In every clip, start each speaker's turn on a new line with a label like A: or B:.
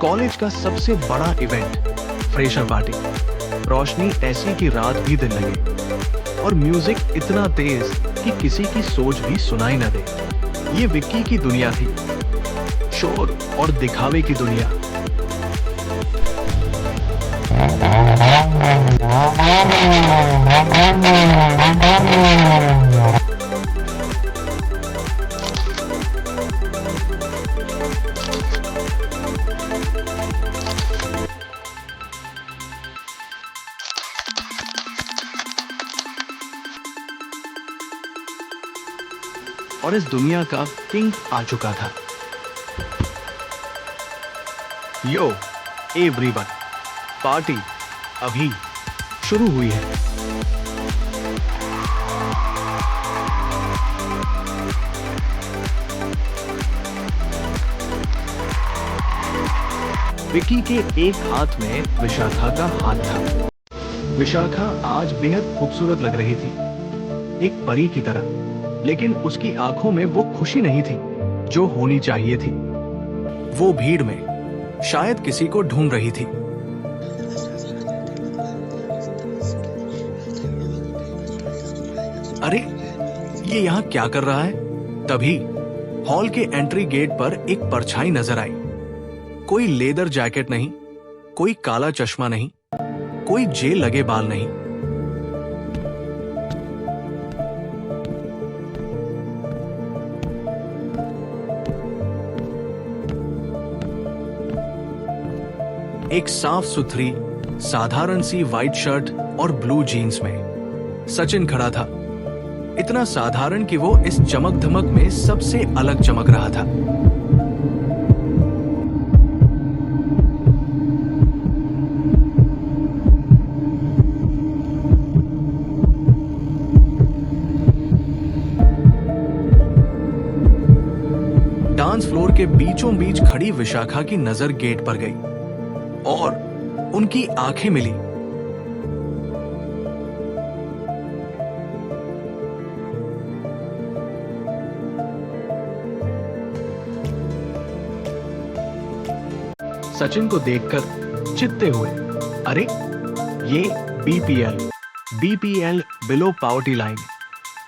A: College का सबसे बड़ा इवेंट, फ्रेशर पार्टी। रोशनी ऐसी कि रात भी दिन लगे और म्यूजिक इतना तेज कि किसी की सोच भी सुनाई न दे। ये विक्की की दुनिया थी, शोर और दिखावे की दुनिया। और इस दुनिया का किंग आ चुका था। यो एवरीवन, पार्टी अभी शुरू हुई है। विक्की के एक हाथ में विशाखा का हाथ था। विशाखा आज बेहद खूबसूरत लग रही थी, एक परी की तरह। लेकिन उसकी आंखों में वो खुशी नहीं थी जो होनी चाहिए थी। वो भीड़ में शायद किसी को ढूंढ रही थी। अरे, ये यहाँ क्या कर रहा है? तभी हॉल के एंट्री गेट पर एक परछाई नजर आई। कोई लेदर जैकेट नहीं, कोई काला चश्मा नहीं, कोई जेल लगे बाल नहीं। एक साफ सुथरी साधारण सी व्हाइट शर्ट और ब्लू जीन्स में सचिन खड़ा था। इतना साधारण कि वो इस चमक धमक में सबसे अलग चमक रहा था। डांस फ्लोर के बीचों बीच खड़ी विशाखा की नजर गेट पर गई और उनकी आंखें मिली। सचिन को देखकर चित्ते हुए, अरे ये बीपीएल बिलो पॉवर्टी लाइन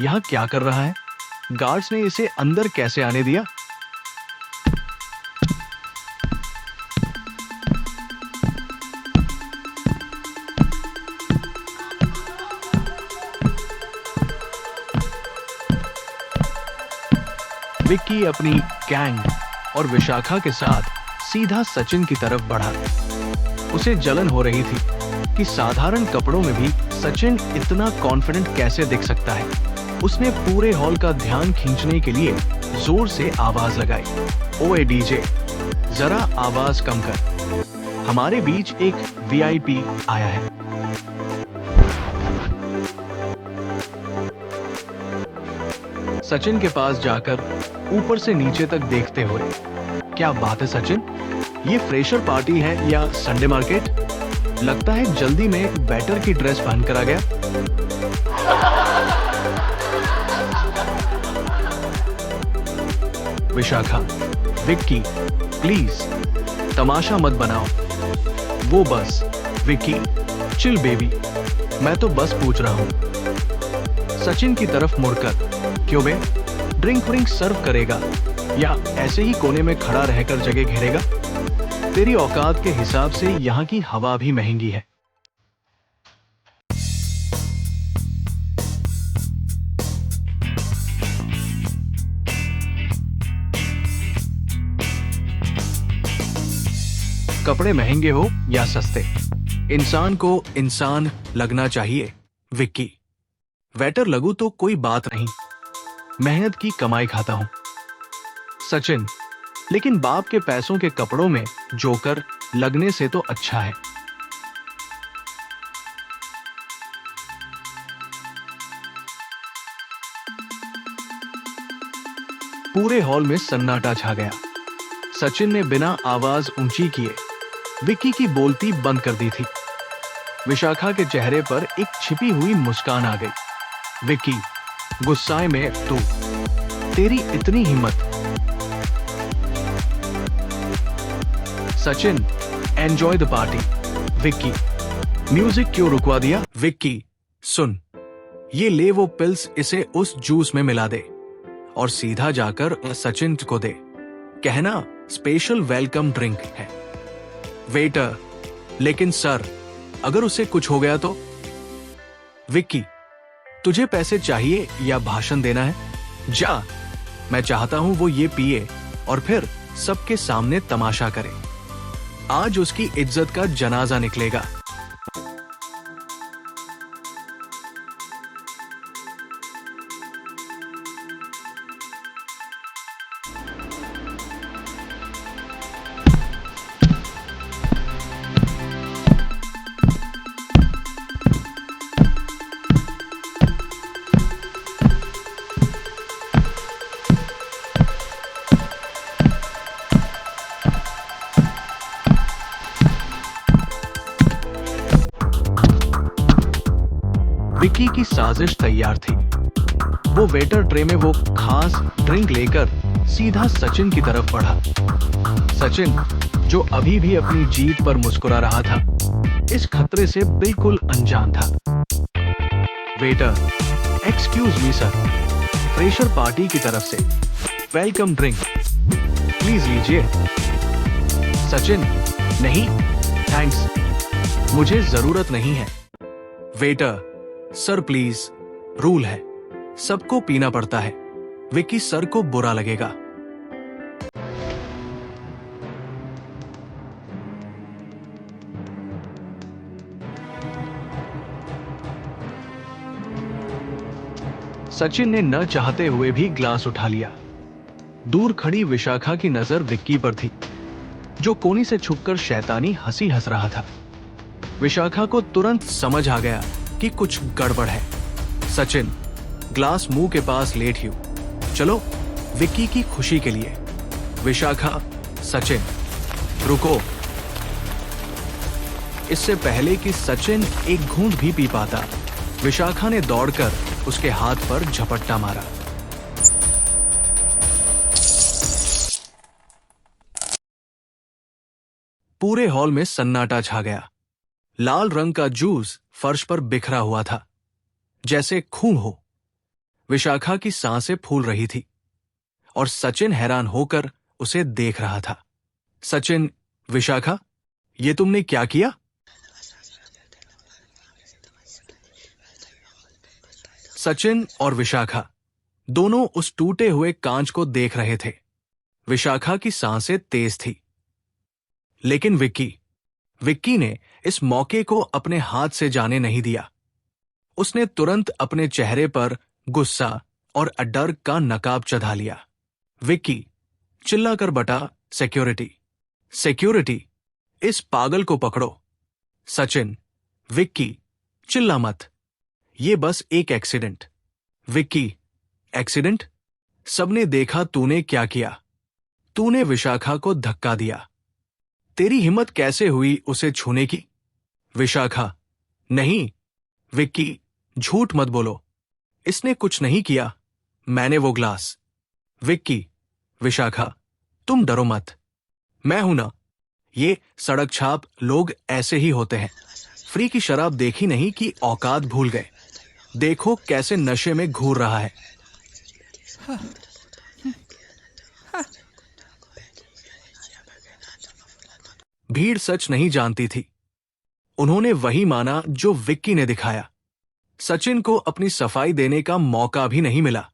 A: यहां क्या कर रहा है? गार्ड्स ने इसे अंदर कैसे आने दिया? विक्की अपनी गैंग और विशाखा के साथ सीधा सचिन की तरफ बढ़ा। उसे जलन हो रही थी कि साधारण कपड़ों में भी सचिन इतना कॉन्फिडेंट कैसे दिख सकता है। उसने पूरे हॉल का ध्यान खींचने के लिए जोर से आवाज लगाई, ओए डीजे, जरा आवाज कम कर, हमारे बीच एक वीआईपी आया है। सचिन के पास जाकर ऊपर से नीचे तक देखते हुए, क्या बात है सचिन, ये फ्रेशर पार्टी है या संडे मार्केट? लगता है जल्दी में वेटर की ड्रेस पहनकर आ गया। विशाखा, विक्की, प्लीज तमाशा मत बनाओ। वो बस, विक्की, चिल बेबी, मैं तो बस पूछ रहा हूं। सचिन की तरफ मुड़कर, क्यों बे, ड्रिंक व्रिंक सर्व करेगा या ऐसे ही कोने में खड़ा रहकर जगह घेरेगा? तेरी औकात के हिसाब से यहाँ की हवा भी महंगी है। कपड़े महंगे हो या सस्ते, इंसान को इंसान लगना चाहिए। विक्की, वेटर लगू तो कोई बात नहीं, मेहनत की कमाई खाता हूं। सचिन, लेकिन बाप के पैसों के कपड़ों में जोकर लगने से तो अच्छा है। पूरे हॉल में सन्नाटा छा गया। सचिन ने बिना आवाज ऊंची किए विक्की की बोलती बंद कर दी थी। विशाखा के चेहरे पर एक छिपी हुई मुस्कान आ गई। विक्की, गुस्साए में तू, तेरी इतनी हिम्मत। Sachin, enjoy the party. Vicky, music क्यों रुकवा दिया? विक्की, सुन, ये ले वो पिल्स, इसे उस जूस में मिला दे और सीधा जाकर सचिन को दे। कहना स्पेशल वेलकम ड्रिंक है। वेटर, लेकिन सर, अगर उसे कुछ हो गया तो? विक्की, तुझे पैसे चाहिए या भाषण देना है? जा, मैं चाहता हूं वो ये पिए और फिर सबके सामने तमाशा करे। आज उसकी इज्जत का जनाजा निकलेगा। विक्की की साजिश तैयार थी। वो वेटर ट्रे में वो खास ड्रिंक लेकर सीधा सचिन की तरफ बढ़ा। सचिन, जो अभी भी अपनी जीत पर मुस्कुरा रहा था, इस खतरे से बिल्कुल अनजान था। Waiter, excuse me sir, fresher party की तरफ से वेलकम ड्रिंक प्लीज लीजिए। सचिन, नहीं थैंक्स, मुझे जरूरत नहीं है। वेटर, सर प्लीज, रूल है, सबको पीना पड़ता है। विक्की, सर को बुरा लगेगा। सचिन ने न चाहते हुए भी ग्लास उठा लिया। दूर खड़ी विशाखा की नजर विक्की पर थी, जो कोनी से छुपकर शैतानी हंसी हंस रहा था। विशाखा को तुरंत समझ आ गया कि कुछ गड़बड़ है। सचिन, ग्लास मुंह के पास लेट ही चलो, विक्की की खुशी के लिए। विशाखा, सचिन, रुको। इससे पहले कि सचिन एक घूंट भी पी पाता, विशाखा ने दौड़कर उसके हाथ पर झपट्टा मारा। पूरे हॉल में सन्नाटा छा गया। लाल रंग का जूस फर्श पर बिखरा हुआ था, जैसे खून हो। विशाखा की सांसें फूल रही थी और सचिन हैरान होकर उसे देख रहा था। सचिन, विशाखा, ये तुमने क्या किया? सचिन और विशाखा दोनों उस टूटे हुए कांच को देख रहे थे। विशाखा की सांसें तेज थी, लेकिन विक्की ने इस मौके को अपने हाथ से जाने नहीं दिया। उसने तुरंत अपने चेहरे पर गुस्सा और डर का नकाब चढ़ा लिया। विक्की, चिल्लाकर बटा, सिक्योरिटी, सिक्योरिटी, इस पागल को पकड़ो। सचिन, विक्की, चिल्ला मत, ये बस एक एक्सीडेंट। विक्की, एक्सीडेंट? सबने देखा तूने क्या किया। तूने विशाखा को धक्का दिया। तेरी हिम्मत कैसे हुई उसे छूने की? विशाखा, नहीं। विक्की, झूठ मत बोलो, इसने कुछ नहीं किया, मैंने वो ग्लास। विक्की, विशाखा, तुम डरो मत, मैं हूं ना। ये सड़क छाप लोग ऐसे ही होते हैं। फ्री की शराब देखी नहीं कि औकात भूल गए। देखो कैसे नशे में घूर रहा है। भीड़ सच नहीं जानती थी। उन्होंने वही माना जो विक्की ने दिखाया। सचिन को अपनी सफाई देने का मौका भी नहीं मिला।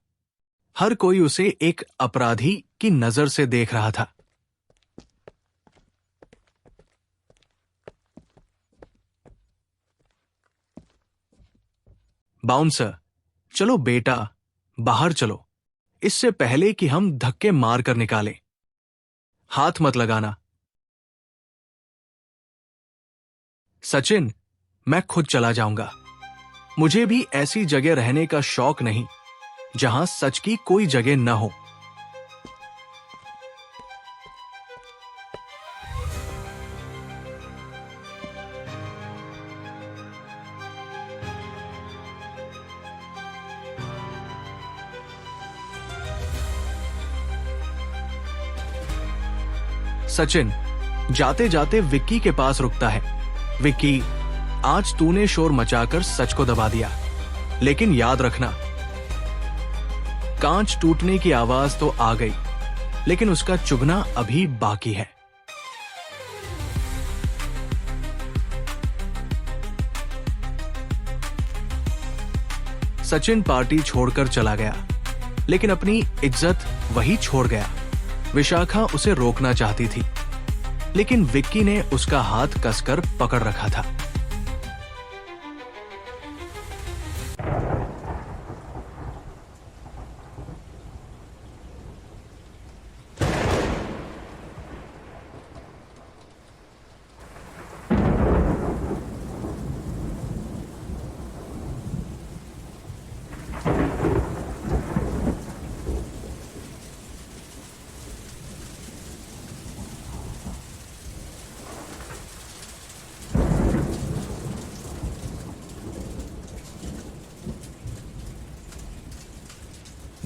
A: हर कोई उसे एक अपराधी की नजर से देख रहा था। बाउंसर, चलो बेटा, बाहर चलो, इससे पहले कि हम धक्के मार कर निकालें। हाथ मत लगाना। सचिन, मैं खुद चला जाऊंगा। मुझे भी ऐसी जगह रहने का शौक नहीं जहां सच की कोई जगह न हो। सचिन, जाते जाते विक्की के पास रुकता है। विक्की, आज तूने शोर मचाकर सच को दबा दिया, लेकिन याद रखना, कांच टूटने की आवाज तो आ गई, लेकिन उसका चुभना अभी बाकी है। सचिन पार्टी छोड़कर चला गया, लेकिन अपनी इज्जत वही छोड़ गया। विशाखा उसे रोकना चाहती थी, लेकिन विक्की ने उसका हाथ कसकर पकड़ रखा था।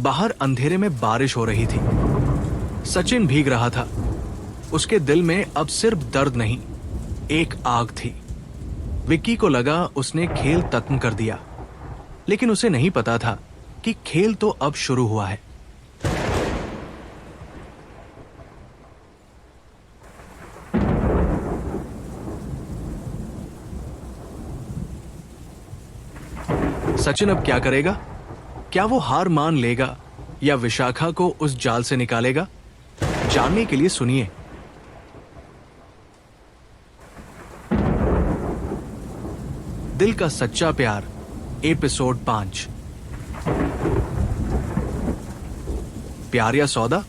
A: बाहर अंधेरे में बारिश हो रही थी। सचिन भीग रहा था। उसके दिल में अब सिर्फ दर्द नहीं, एक आग थी। विक्की को लगा उसने खेल खत्म कर दिया, लेकिन उसे नहीं पता था कि खेल तो अब शुरू हुआ है। सचिन अब क्या करेगा? क्या वो हार मान लेगा या विशाखा को उस जाल से निकालेगा? जानने के लिए सुनिए। दिल का सच्चा प्यार, एपिसोड 5। प्यार या सौदा।